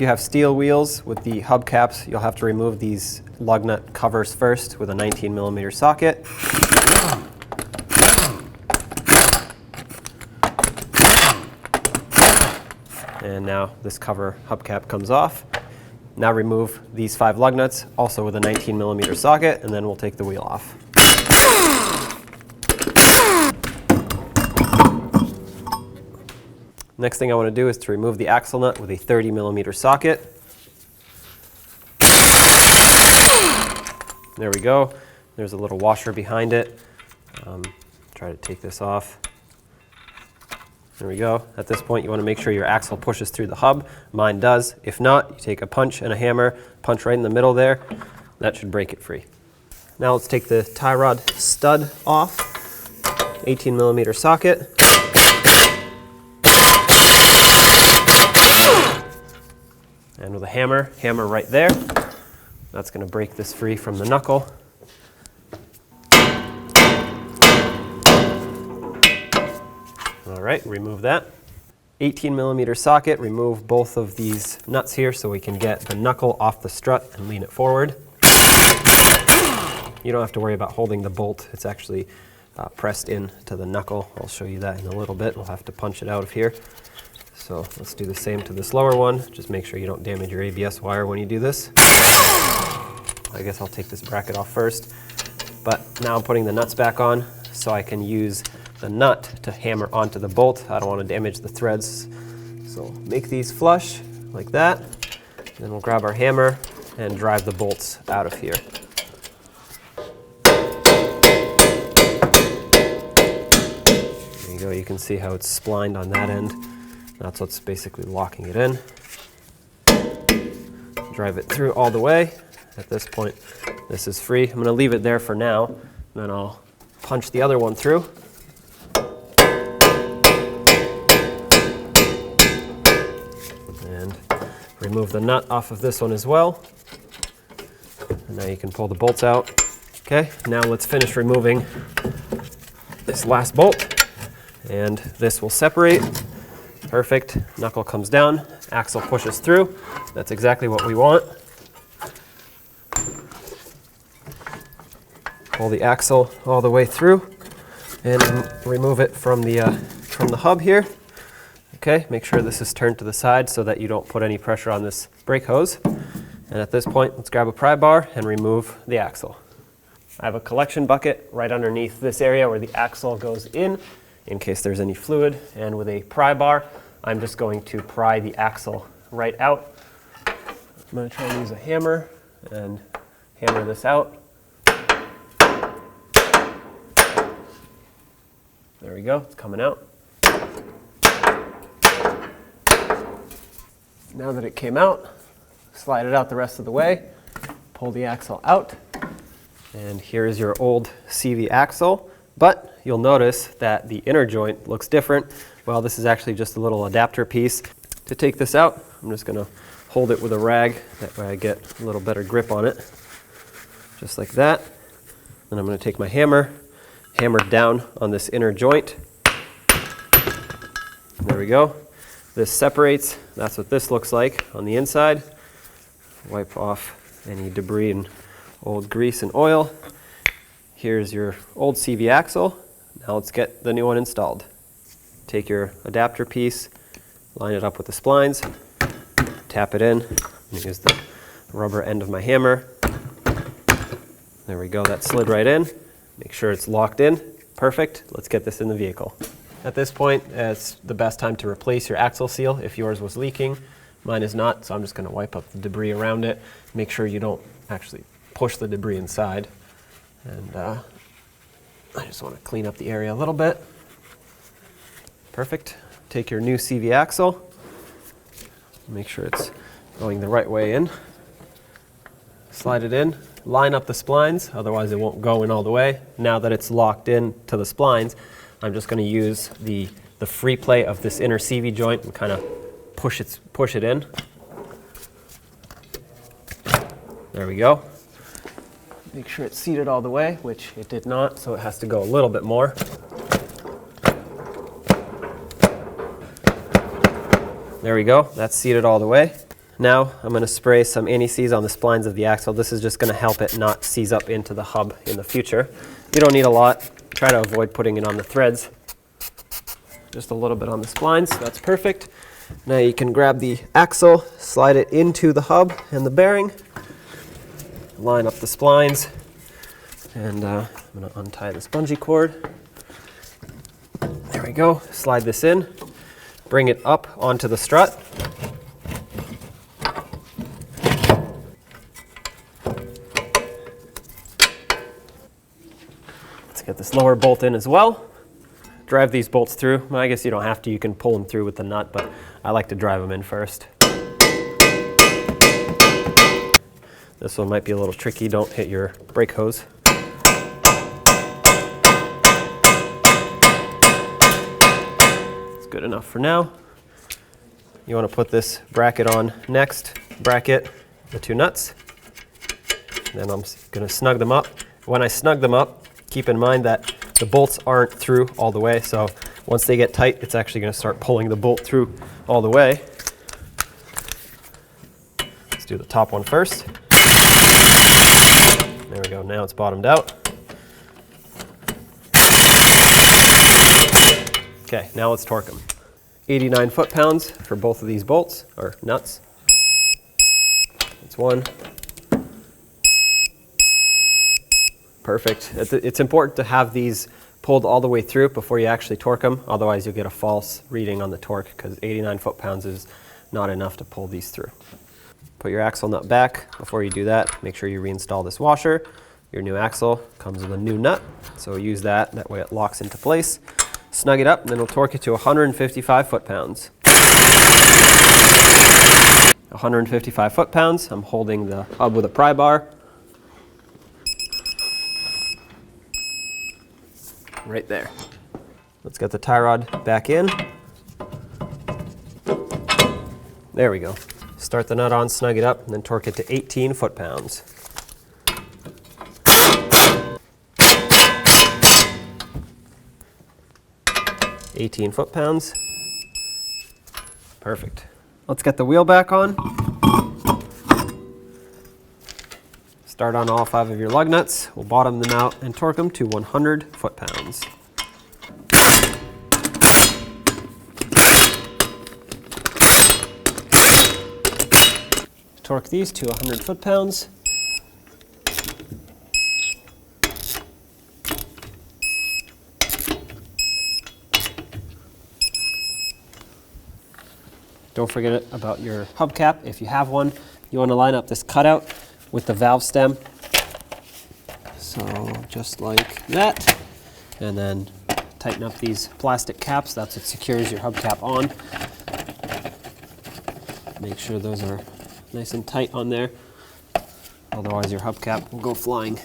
If you have steel wheels with the hubcaps, you'll have to remove these lug nut covers first with a 19mm socket. And now this cover hubcap comes off. Now remove these 5 lug nuts, also with a 19mm socket, and then we'll take the wheel off. Next thing I want to do is to remove the axle nut with a 30mm socket. There we go. There's a little washer behind it. Try to take this off. There we go. At this point, you want to make sure your axle pushes through the hub. Mine does. If not, you take a punch and a hammer, punch right in the middle there. That should break it free. Now let's take the tie rod stud off. 18mm socket. And with a hammer right there. That's going to break this free from the knuckle. All right, remove that. 18mm socket, remove both of these nuts here so we can get the knuckle off the strut and lean it forward. You don't have to worry about holding the bolt. It's actually pressed in to the knuckle. I'll show you that in a little bit. We'll have to punch it out of here. So let's do the same to this lower one. Just make sure you don't damage your ABS wire when you do this. I guess I'll take this bracket off first. But now I'm putting the nuts back on so I can use the nut to hammer onto the bolt. I don't want to damage the threads. So make these flush like that. Then we'll grab our hammer and drive the bolts out of here. There you go. You can see how it's splined on that end. That's what's basically locking it in. Drive it through all the way. At this point, this is free. I'm going to leave it there for now. Then I'll punch the other one through. And remove the nut off of this one as well. And now you can pull the bolts out. Okay, now let's finish removing this last bolt. And this will separate. Perfect. Knuckle comes down, axle pushes through. That's exactly what we want. Pull the axle all the way through and remove it from the hub here. Okay, make sure this is turned to the side so that you don't put any pressure on this brake hose. And at this point, let's grab a pry bar and remove the axle. I have a collection bucket right underneath this area where the axle goes in case there's any fluid. And with a pry bar, I'm just going to pry the axle right out. I'm going to try and use a hammer and hammer this out. There we go, it's coming out. Now that it came out, slide it out the rest of the way, pull the axle out, and here is your old CV axle. But you'll notice that the inner joint looks different. Well, this is actually just a little adapter piece. To take this out, I'm just going to hold it with a rag. That way I get a little better grip on it. Just like that. Then I'm going to take my hammer, hammer down on this inner joint. There we go. This separates. That's what this looks like on the inside. Wipe off any debris and old grease and oil. Here's your old CV axle. Now let's get the new one installed. Take your adapter piece, line it up with the splines, tap it in, and use the rubber end of my hammer. There we go, that slid right in. Make sure it's locked in. Perfect. Let's get this in the vehicle. At this point, it's the best time to replace your axle seal if yours was leaking. Mine is not, so I'm just going to wipe up the debris around it. Make sure you don't actually push the debris inside. And I just want to clean up the area a little bit. Perfect. Take your new CV axle. Make sure it's going the right way in. Slide it in. Line up the splines, otherwise it won't go in all the way. Now that it's locked in to the splines, I'm just going to use the free play of this inner CV joint and kind of push it in. There we go. Make sure it's seated all the way, which it did not, so it has to go a little bit more. There we go, that's seated all the way. Now I'm going to spray some anti-seize on the splines of the axle. This is just going to help it not seize up into the hub in the future. You don't need a lot. Try to avoid putting it on the threads. Just a little bit on the splines, that's perfect. Now you can grab the axle, slide it into the hub and the bearing, line up the splines, and I'm going to untie this bungee cord. There we go. Slide this in, bring it up onto the strut. Let's get this lower bolt in as well. Drive these bolts through. Well, I guess you don't have to, you can pull them through with the nut, but I like to drive them in first. This one might be a little tricky, don't hit your brake hose. It's good enough for now. You want to put this bracket on next, bracket the two nuts. Then I'm going to snug them up. When I snug them up, keep in mind that the bolts aren't through all the way, so once they get tight, it's actually going to start pulling the bolt through all the way. Let's do the top one first. There we go, now it's bottomed out. Okay, now let's torque them. 89 foot-pounds for both of these bolts, or nuts. That's one. Perfect. It's important to have these pulled all the way through before you actually torque them, otherwise you'll get a false reading on the torque because 89 foot-pounds is not enough to pull these through. Put your axle nut back. Before you do that, make sure you reinstall this washer. Your new axle comes with a new nut, so use that way it locks into place. Snug it up, and then we'll torque it to 155 foot-pounds. 155 foot-pounds. I'm holding the hub with a pry bar. Right there. Let's get the tie rod back in. There we go. Start the nut on, snug it up, and then torque it to 18 foot-pounds. Perfect. Let's get the wheel back on. Start on all 5 of your lug nuts. We'll bottom them out and torque them to 100 foot-pounds. Torque these to 100 foot-pounds. Don't forget about your hubcap if you have one. You want to line up this cutout with the valve stem. So just like that. And then tighten up these plastic caps. That's what secures your hubcap on. Make sure those are nice and tight on there. Otherwise your hubcap will go flying.